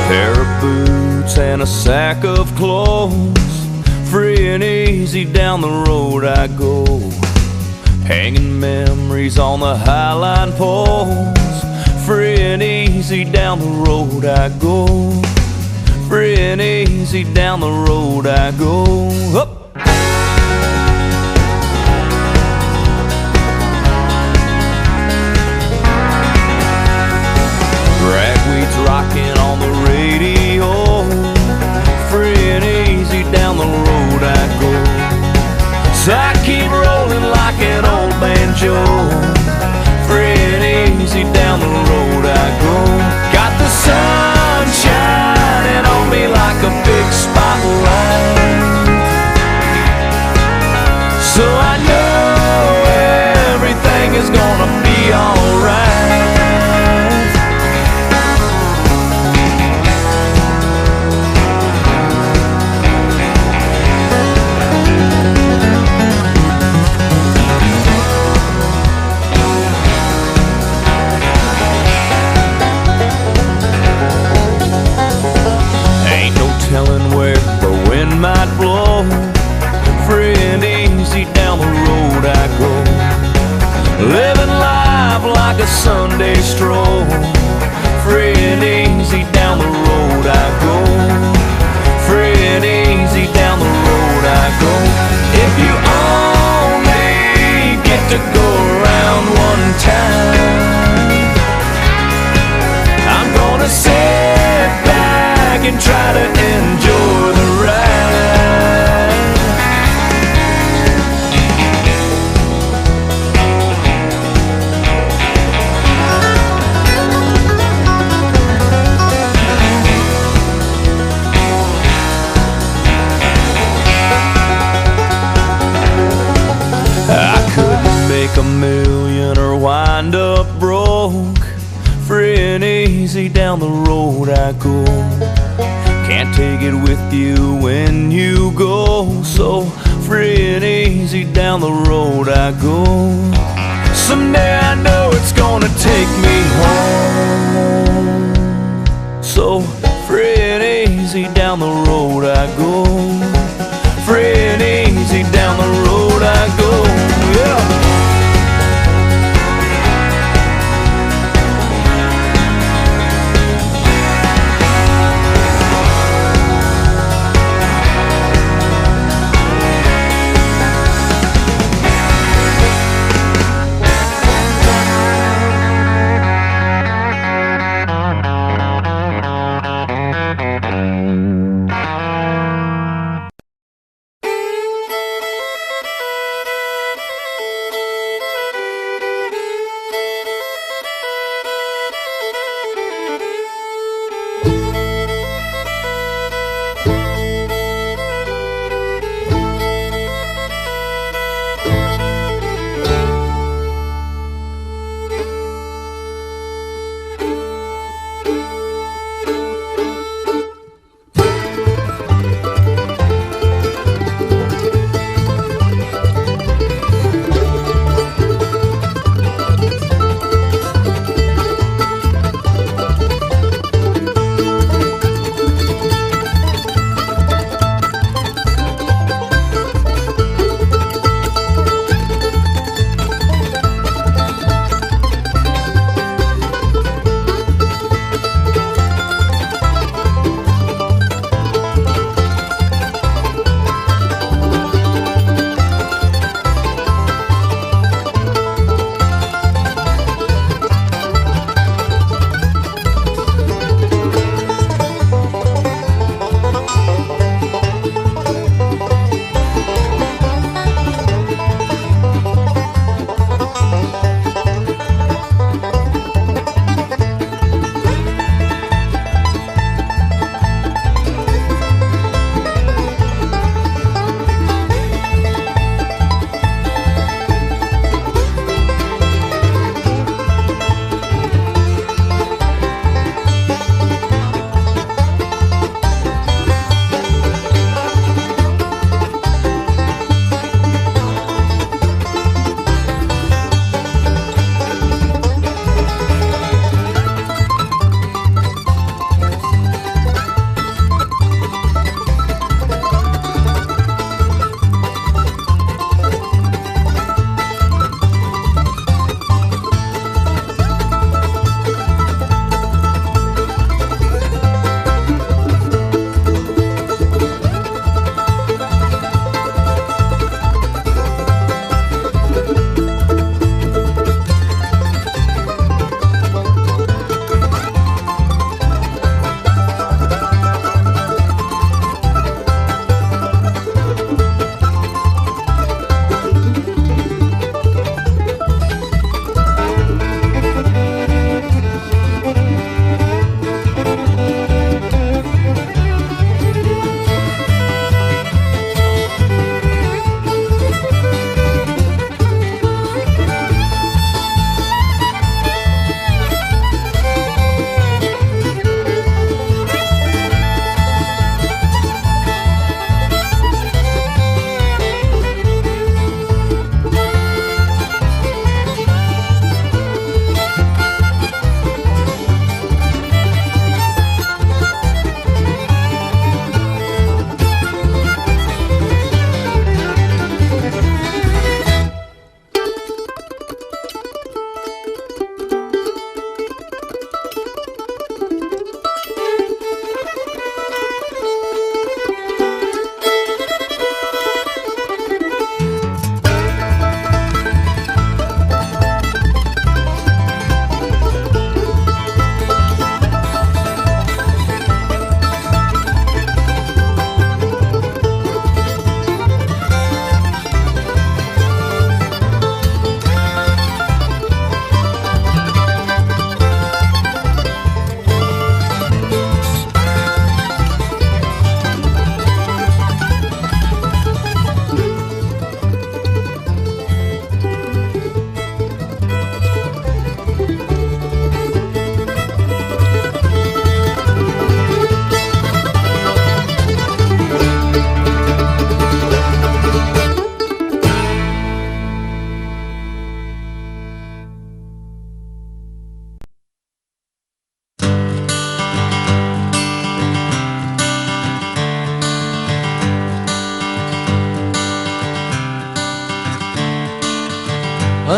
Pair of boots and a sack of clothes, free and easy down the road I go. Hanging memories on the highline poles, free and easy down the road I go. Free and easy down the road I go. Up. Ragweed's rocking on the radio, free and easy down the road I go. So I keep rolling like an old banjo, free and easy down the road I go. Got the sun shining on me like a big spotlight, so I know everything is gonna be alright. Telling where the wind might blow, free and easy down the road I go. Living life like a Sunday stroll, free and easy down the road I go. Free and easy down the road I go. If you only get to go around one time, I'm gonna sit back and try to enjoy the ride. I couldn't make a million or wind up broke, free and easy down the road I go. Can't take it with you when you go, so free and easy down the road I go. Someday I know it's gonna take me home, so free and easy down the road I go. Free and easy down the road I go, yeah.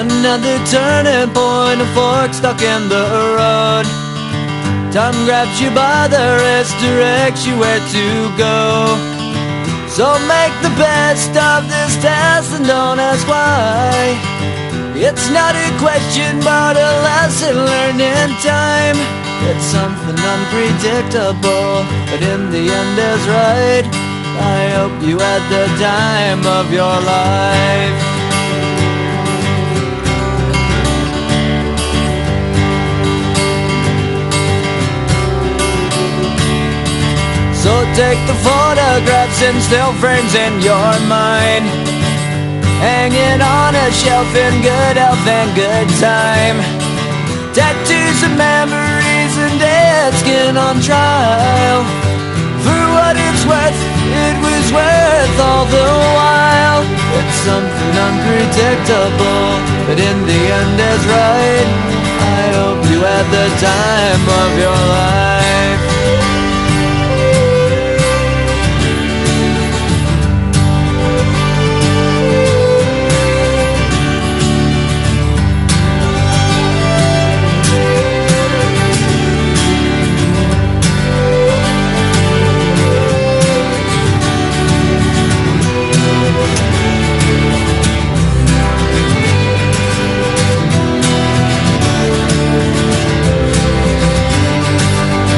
Another turning point, a fork stuck in the road. Time grabs you by the wrist, directs you where to go. So make the best of this test and don't ask why. It's not a question but a lesson learned in time. It's something unpredictable, but in the end is right. I hope you had the time of your life. So take the photographs and still frames in your mind, hanging on a shelf in good health and good time. Tattoos of memories and dead skin on trial. For what it's worth, it was worth all the while. It's something unpredictable, but in the end is right. I hope you had the time of your life.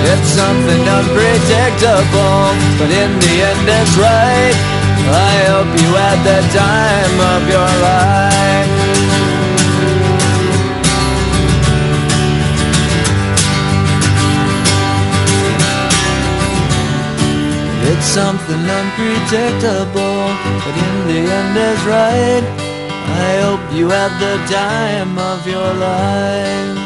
It's something unpredictable, but in the end it's right. I hope you had the time of your life. It's something unpredictable, but in the end is right. I hope you had the time of your life.